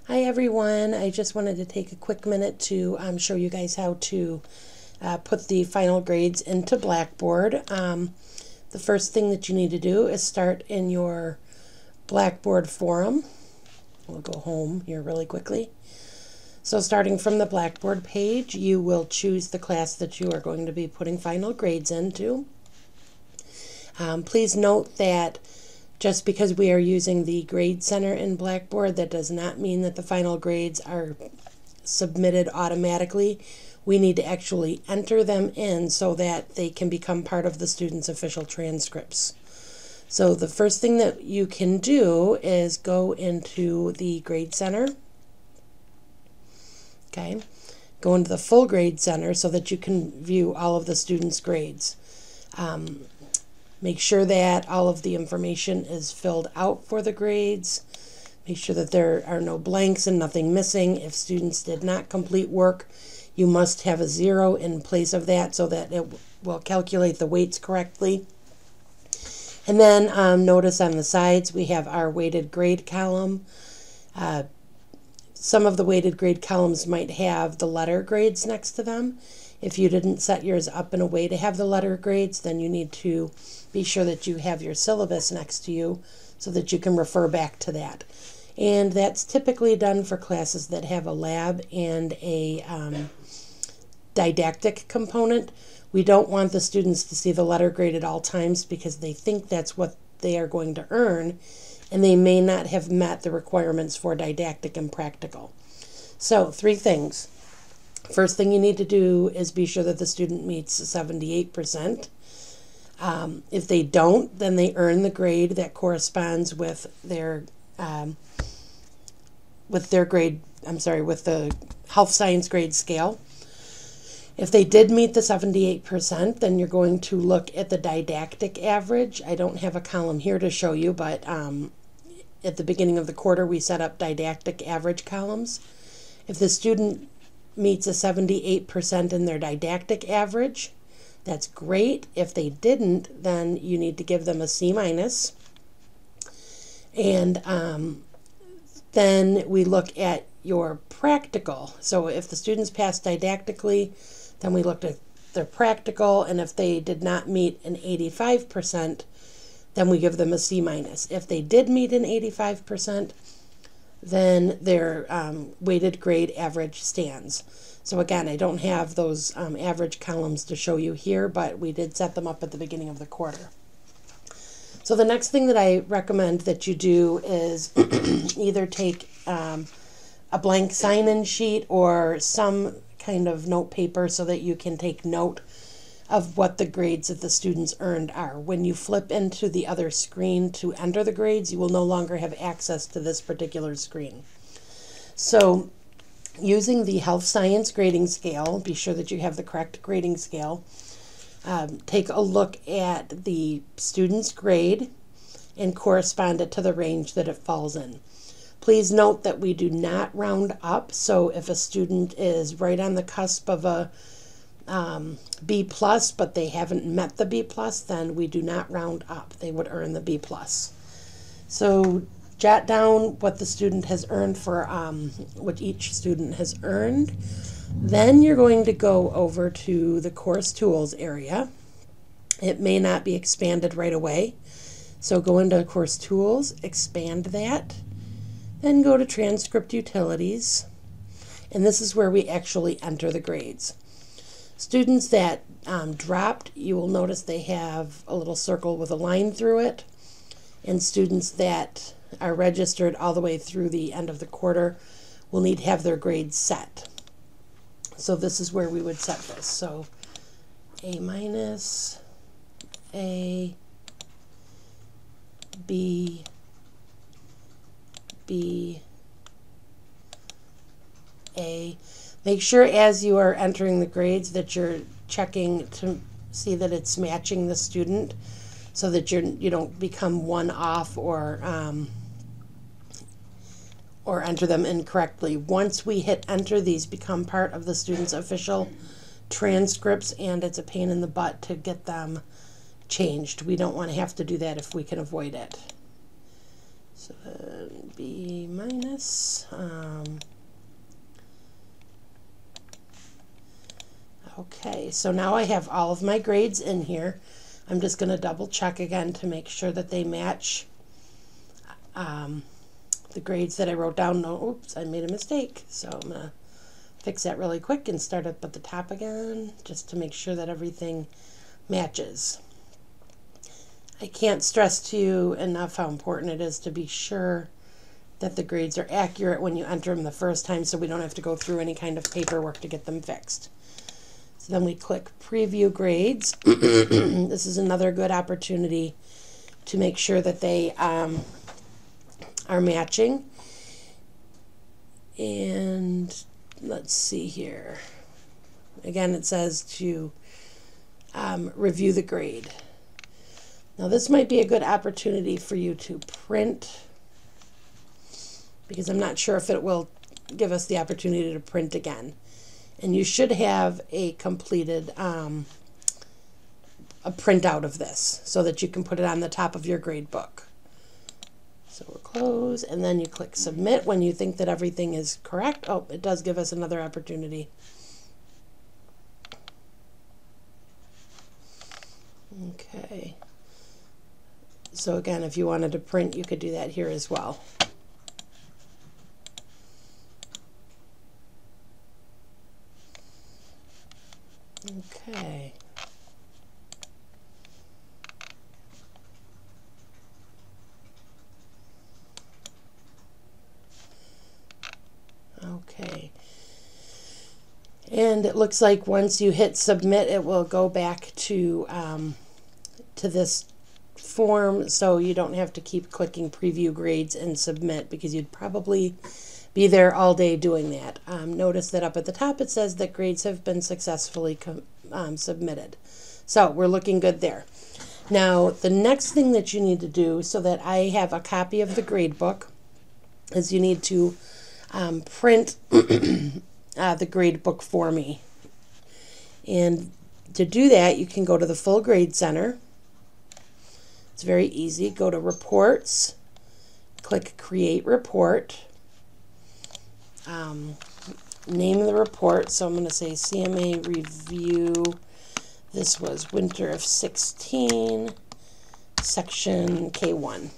Hi everyone, I just wanted to take a quick minute to show you guys how to put the final grades into Blackboard. The first thing that you need to do is start in your Blackboard forum. We'll go home here really quickly. So starting from the Blackboard page, you will choose the class that you are going to be putting final grades into. Please note that just because we are using the Grade Center in Blackboard, that does not mean that the final grades are submitted automatically. We need to actually enter them in so that they can become part of the students' official transcripts. So the first thing that you can do is go into the Grade Center. Okay, go into the full Grade Center so that you can view all of the students' grades. Make sure that all of the information is filled out for the grades. Make sure that there are no blanks and nothing missing. If students did not complete work, you must have a 0 in place of that so that it will calculate the weights correctly. And then notice on the sides we have our weighted grade column. Some of the weighted grade columns might have the letter grades next to them. If you didn't set yours up in a way to have the letter grades, then you need to be sure that you have your syllabus next to you so that you can refer back to that. And that's typically done for classes that have a lab and a didactic component. We don't want the students to see the letter grade at all times because they think that's what they are going to earn, and they may not have met the requirements for didactic and practical. So 3 things. First thing you need to do is be sure that the student meets 78%. If they don't, then they earn the grade that corresponds with their grade, with the health science grade scale. If they did meet the 78%, then you're going to look at the didactic average. I don't have a column here to show you, but at the beginning of the quarter, we set up didactic average columns. If the student meets a 78% in their didactic average, that's great. If they didn't, then you need to give them a C-. And then we look at your practical. So if the students passed didactically, then we looked at their practical, and if they did not meet an 85%, then we give them a C-. If they did meet an 85%, then their weighted grade average stands. So again, I don't have those average columns to show you here, but we did set them up at the beginning of the quarter. So the next thing that I recommend that you do is either take a blank sign-in sheet or some kind of note paper so that you can take note of what the grades that the students earned are. When you flip into the other screen to enter the grades, you will no longer have access to this particular screen. So using the health science grading scale, be sure that you have the correct grading scale. Take a look at the student's grade and correspond it to the range that it falls in. Please note that we do not round up, so if a student is right on the cusp of a B+, but they haven't met the B+, then we do not round up. They would earn the B+. So jot down what the student has earned for what each student has earned. Then you're going to go over to the course tools area. It may not be expanded right away. So go into course tools, expand that, then go to transcript utilities. And this is where we actually enter the grades. Students that dropped, you will notice they have a little circle with a line through it. And students that are registered all the way through the end of the quarter will need to have their grades set. So this is where we would set this. So A-, A, B, B, A. Make sure as you are entering the grades that you're checking to see that it's matching the student so that you don't become one off or enter them incorrectly. Once we hit enter, these become part of the student's official transcripts, and it's a pain in the butt to get them changed. We don't want to have to do that if we can avoid it. So B-, minus. Okay, so now I have all of my grades in here. I'm just going to double check again to make sure that they match the grades that I wrote down. No, oops, I made a mistake. So I'm going to fix that really quick and start up at the top again just to make sure that everything matches. I can't stress to you enough how important it is to be sure that the grades are accurate when you enter them the first time, so we don't have to go through any kind of paperwork to get them fixed. So then we click Preview Grades. This is another good opportunity to make sure that they are matching. And let's see here. Again, it says to review the grade. Now this might be a good opportunity for you to print, because I'm not sure if it will give us the opportunity to print again. And you should have a completed a printout of this so that you can put it on the top of your grade book. So we'll close, and then you click Submit when you think that everything is correct. Oh, it does give us another opportunity. Okay. So again, if you wanted to print, you could do that here as well. Okay. Okay. And it looks like once you hit submit, it will go back to this form, so you don't have to keep clicking preview grades and submit, because you'd probably be there all day doing that. Notice that up at the top it says that grades have been successfully submitted. So we're looking good there. Now the next thing that you need to do, so that I have a copy of the grade book, is you need to print the grade book for me. And to do that, you can go to the Full Grade Center. It's very easy. Go to Reports, click Create Report. Name of the report, so I'm going to say CMA Review. This was winter of 16, section K1.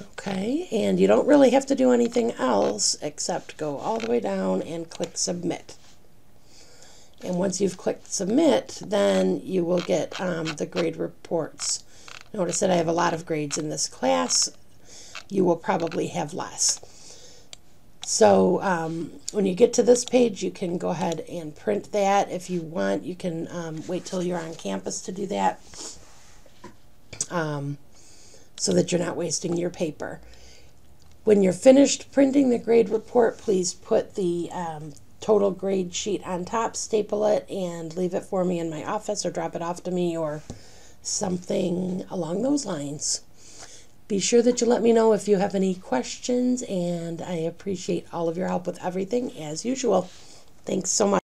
Okay, and you don't really have to do anything else except go all the way down and click Submit. And once you've clicked Submit, then you will get the grade reports. Notice that I have a lot of grades in this class. You will probably have less. So when you get to this page, you can go ahead and print that. If you want, you can wait till you're on campus to do that, so that you're not wasting your paper. When you're finished printing the grade report, please put the total grade sheet on top, staple it, and leave it for me in my office, or drop it off to me, or something along those lines. Be sure that you let me know if you have any questions, and I appreciate all of your help with everything as usual. Thanks so much.